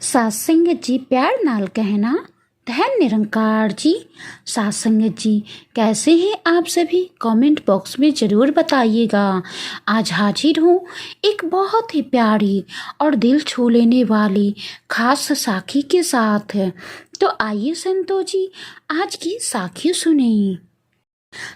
सत्संग जी प्यार नाल कहना धन निरंकार जी। सत्संग जी कैसे हैं आप सभी, कमेंट बॉक्स में ज़रूर बताइएगा। आज हाजिर हूँ एक बहुत ही प्यारी और दिल छू लेने वाली खास साखी के साथ। तो आइए संतो जी आज की साखी सुने।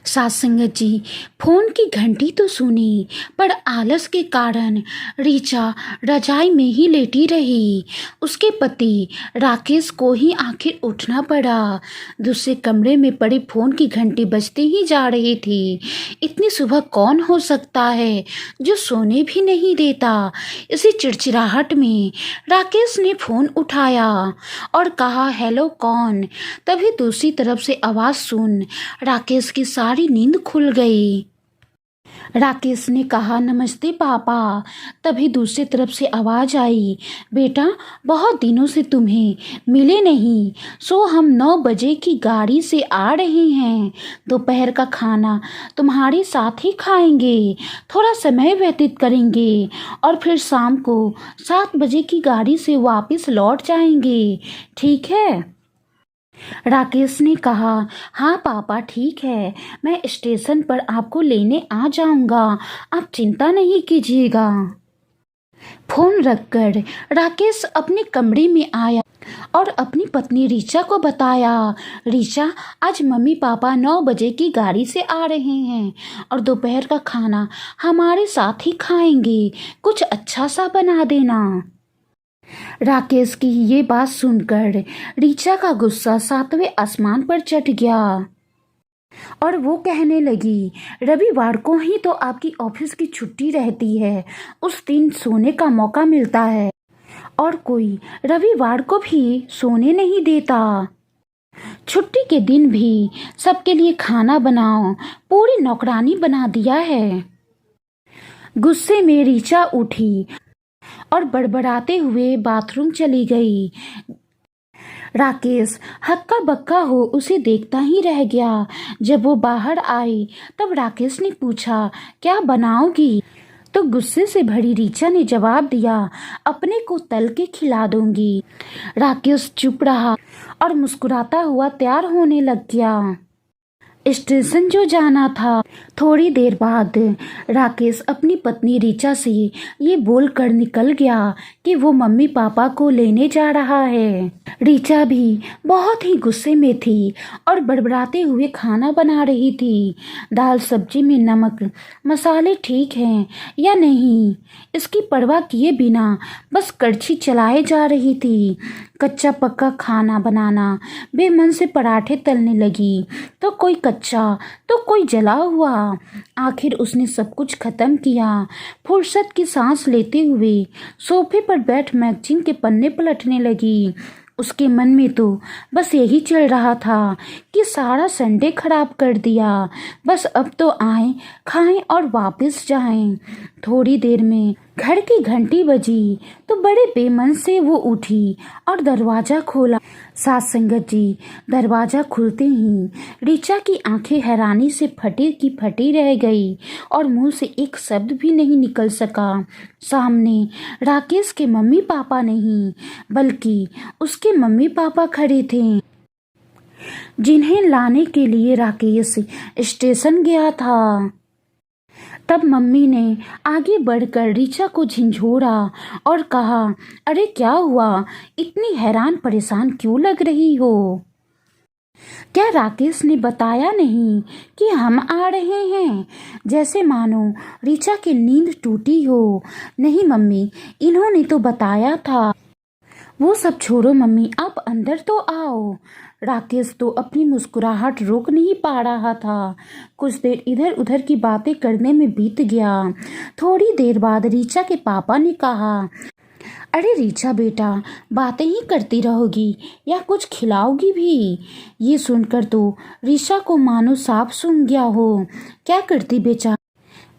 सत्संग जी फोन की घंटी तो सुनी, पर आलस के कारण ऋचा रजाई में ही लेटी रही। उसके पति राकेश को ही आखिर उठना पड़ा। दूसरे कमरे में पड़े फोन की घंटी बजती ही जा रही थी। इतनी सुबह कौन हो सकता है जो सोने भी नहीं देता। इसी चिड़चिड़ाहट में राकेश ने फोन उठाया और कहा, हेलो कौन। तभी दूसरी तरफ से आवाज़ सुन राकेश की सारी नींद खुल गई। राकेश ने कहा, नमस्ते पापा। तभी दूसरी तरफ से आवाज़ आई, बेटा बहुत दिनों से तुम्हें मिले नहीं, सो हम 9 बजे की गाड़ी से आ रहे हैं। दोपहर का खाना तुम्हारे साथ ही खाएंगे, थोड़ा समय व्यतीत करेंगे और फिर शाम को 7 बजे की गाड़ी से वापस लौट जाएंगे, ठीक है। राकेश ने कहा, हाँ पापा ठीक है, मैं स्टेशन पर आपको लेने आ जाऊंगा, आप चिंता नहीं कीजिएगा। फोन रखकर राकेश अपने कमरे में आया और अपनी पत्नी ऋचा को बताया, ऋचा आज मम्मी पापा 9 बजे की गाड़ी से आ रहे हैं और दोपहर का खाना हमारे साथ ही खाएंगे, कुछ अच्छा सा बना देना। राकेश की ये बात सुनकर ऋचा का गुस्सा 7वें आसमान पर चढ़ गया और वो कहने लगी, रविवार को ही तो आपकी ऑफिस की छुट्टी रहती है, उस दिन सोने का मौका मिलता है और कोई रविवार को भी सोने नहीं देता। छुट्टी के दिन भी सबके लिए खाना बनाओ, पूरी नौकरानी बना दिया है। गुस्से में ऋचा उठी और बड़बड़ाते हुए बाथरूम चली गई। राकेश हक्का बक्का हो उसे देखता ही रह गया। जब वो बाहर आई तब राकेश ने पूछा, क्या बनाओगी? तो गुस्से से भरी ऋचा ने जवाब दिया, अपने को तल के खिला दूंगी। राकेश चुप रहा और मुस्कुराता हुआ तैयार होने लग गया। स्टेशन जो जाना था। थोड़ी देर बाद राकेश अपनी पत्नी ऋचा से ये बोलकर निकल गया कि वो मम्मी पापा को लेने जा रहा है। ऋचा भी बहुत ही गुस्से में थी और बड़बड़ाते हुए खाना बना रही थी। दाल सब्जी में नमक मसाले ठीक हैं या नहीं, इसकी परवाह किए बिना बस कड़छी चलाए जा रही थी। कच्चा पक्का खाना बनाना बेमन से पराठे तलने लगी, तो कोई कच्चा तो कोई जला हुआ। आखिर उसने सब कुछ खत्म किया। फुर्सत की सांस लेते हुए सोफे पर बैठ मैगजीन के पन्ने पलटने लगी। उसके मन में तो बस यही चल रहा था कि सारा संडे खराब कर दिया, बस अब तो आएं, खाएं और वापस जाएं। थोड़ी देर में घर की घंटी बजी तो बड़े बेमन से वो उठी और दरवाज़ा खोला। सास संगत जी दरवाज़ा खुलते ही ऋचा की आंखें हैरानी से फटी की फटी रह गई और मुंह से एक शब्द भी नहीं निकल सका। सामने राकेश के मम्मी पापा नहीं बल्कि उसके मम्मी पापा खड़े थे, जिन्हें लाने के लिए राकेश स्टेशन गया था। तब मम्मी ने आगे बढ़कर ऋचा को झिंझोड़ा और कहा, अरे क्या हुआ, इतनी हैरान परेशान क्यों लग रही हो? क्या राकेश ने बताया नहीं कि हम आ रहे हैं? जैसे मानो ऋचा की नींद टूटी हो। नहीं मम्मी, इन्होंने तो बताया था। वो सब छोड़ो मम्मी, आप अंदर तो आओ। राकेश तो अपनी मुस्कुराहट रोक नहीं पा रहा था। कुछ देर इधर उधर की बातें करने में बीत गया। थोड़ी देर बाद ऋचा के पापा ने कहा, अरे ऋचा बेटा, बातें ही करती रहोगी या कुछ खिलाओगी भी? ये सुनकर तो ऋचा को मानो सांप सूंघ गया हो। क्या करती बेटा?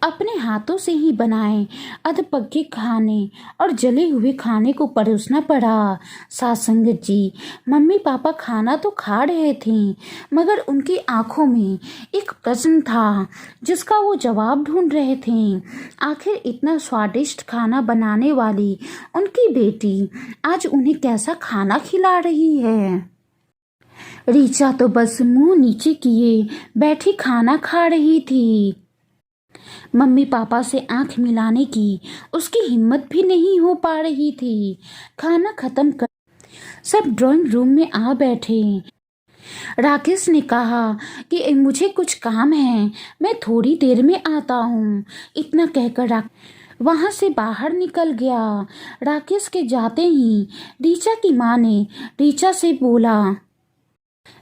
अपने हाथों से ही बनाए अधपके खाने और जले हुए खाने को परोसना पड़ा। सासंगत जी, मम्मी पापा खाना तो खा रहे थे, मगर उनकी आंखों में एक प्रश्न था जिसका वो जवाब ढूंढ रहे थे। आखिर इतना स्वादिष्ट खाना बनाने वाली उनकी बेटी आज उन्हें कैसा खाना खिला रही है। ऋचा तो बस मुंह नीचे किए बैठी खाना खा रही थी। मम्मी पापा से आंख मिलाने की उसकी हिम्मत भी नहीं हो पा रही थी। खाना खत्म कर सब ड्राइंग रूम में आ बैठे। राकेश ने कहा कि मुझे कुछ काम है, मैं थोड़ी देर में आता हूँ। इतना कहकर वहाँ से बाहर निकल गया। राकेश के जाते ही ऋचा की माँ ने ऋचा से बोला,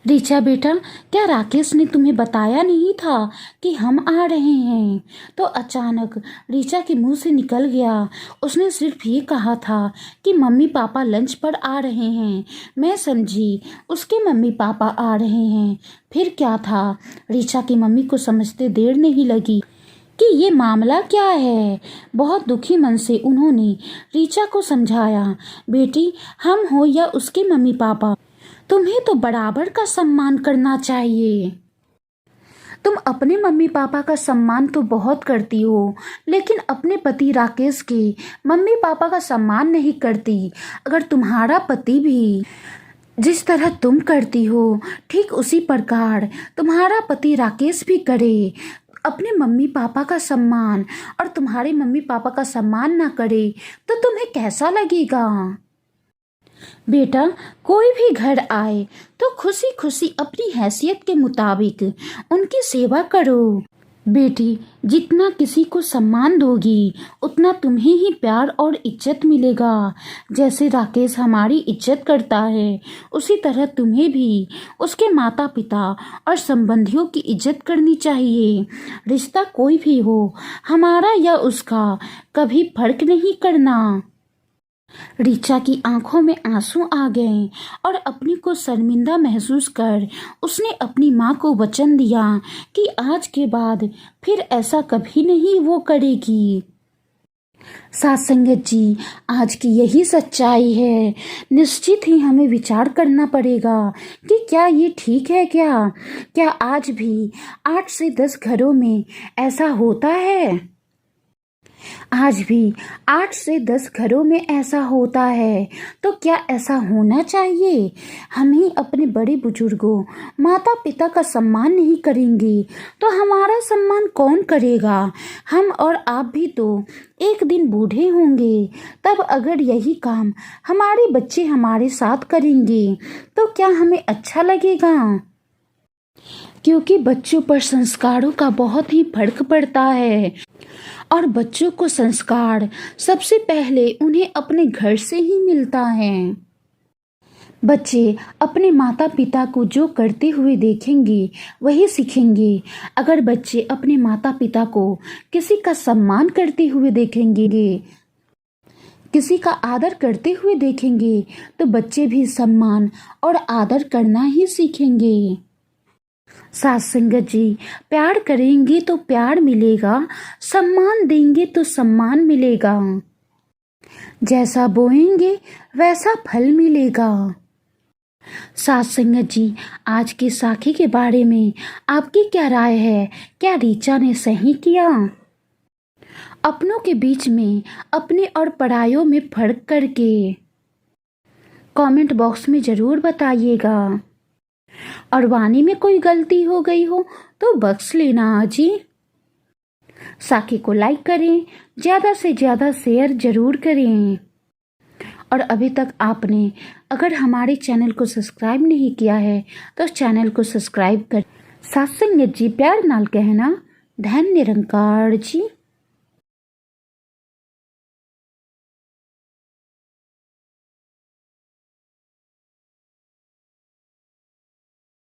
ऋचा बेटा, क्या राकेश ने तुम्हें बताया नहीं था कि हम आ रहे हैं? तो अचानक ऋचा के मुंह से निकल गया। उसने सिर्फ ये कहा था कि मम्मी पापा लंच पर आ रहे हैं। मैं समझी उसके मम्मी पापा आ रहे हैं। फिर क्या था? ऋचा की मम्मी को समझते देर नहीं लगी कि ये मामला क्या है। बहुत दुखी मन से उन्होंने ऋचा को समझाया, बेटी, हम हो या उसके मम्मी पापा, तुम्हें तो बराबर का सम्मान करना चाहिए। तुम अपने मम्मी पापा का सम्मान तो बहुत करती हो, लेकिन अपने पति राकेश के मम्मी पापा का सम्मान नहीं करती। अगर तुम्हारा पति भी जिस तरह तुम करती हो, ठीक उसी प्रकार तुम्हारा पति राकेश भी करे, अपने मम्मी पापा का सम्मान, और तुम्हारे मम्मी पापा का सम्मान ना करे, तो तुम्हें कैसा लगेगा? बेटा, कोई भी घर आए तो खुशी खुशी अपनी हैसियत के मुताबिक उनकी सेवा करो। बेटी, जितना किसी को सम्मान दोगी उतना तुम्हें ही प्यार और इज्जत मिलेगा। जैसे राकेश हमारी इज्जत करता है, उसी तरह तुम्हें भी उसके माता पिता और संबंधियों की इज्जत करनी चाहिए। रिश्ता कोई भी हो, हमारा या उसका, कभी फर्क नहीं करना। ऋचा की आंखों में आंसू आ गए और अपनी को शर्मिंदा महसूस कर उसने अपनी माँ को वचन दिया कि आज के बाद फिर ऐसा कभी नहीं वो करेगी। साथ संगत जी, आज की यही सच्चाई है। निश्चित ही हमें विचार करना पड़ेगा कि क्या ये ठीक है। क्या आज भी 8 से 10 घरों में ऐसा होता है? आज भी 8 से 10 घरों में ऐसा होता है, तो क्या ऐसा होना चाहिए? हम ही अपने बड़े बुजुर्गों, माता पिता का सम्मान नहीं करेंगे तो हमारा सम्मान कौन करेगा? हम और आप भी तो एक दिन बूढ़े होंगे। तब अगर यही काम हमारे बच्चे हमारे साथ करेंगे तो क्या हमें अच्छा लगेगा? क्योंकि बच्चों पर संस्कारों का बहुत ही फर्क पड़ता है, और बच्चों को संस्कार सबसे पहले उन्हें अपने घर से ही मिलता है। बच्चे अपने माता पिता को जो करते हुए देखेंगे वही सीखेंगे। अगर बच्चे अपने माता पिता को किसी का सम्मान करते हुए देखेंगे, किसी का आदर करते हुए देखेंगे, तो बच्चे भी सम्मान और आदर करना ही सीखेंगे। साथ संगत जी, प्यार करेंगे तो प्यार मिलेगा, सम्मान देंगे तो सम्मान मिलेगा। जैसा बोएंगे वैसा फल मिलेगा। साथ संगत जी, आज की साखी के बारे में आपकी क्या राय है? क्या ऋचा ने सही किया? अपनों के बीच में अपने और परायों में फर्क करके कमेंट बॉक्स में ज़रूर बताइएगा। और वाणी में कोई गलती हो गई हो तो बख्श लेना जी। साखी को लाइक करें, ज़्यादा से ज़्यादा शेयर जरूर करें। और अभी तक आपने अगर हमारे चैनल को सब्सक्राइब नहीं किया है तो चैनल को सब्सक्राइब कर। साथ संगत जी, प्यार नाल कहना, धन निरंकार जी।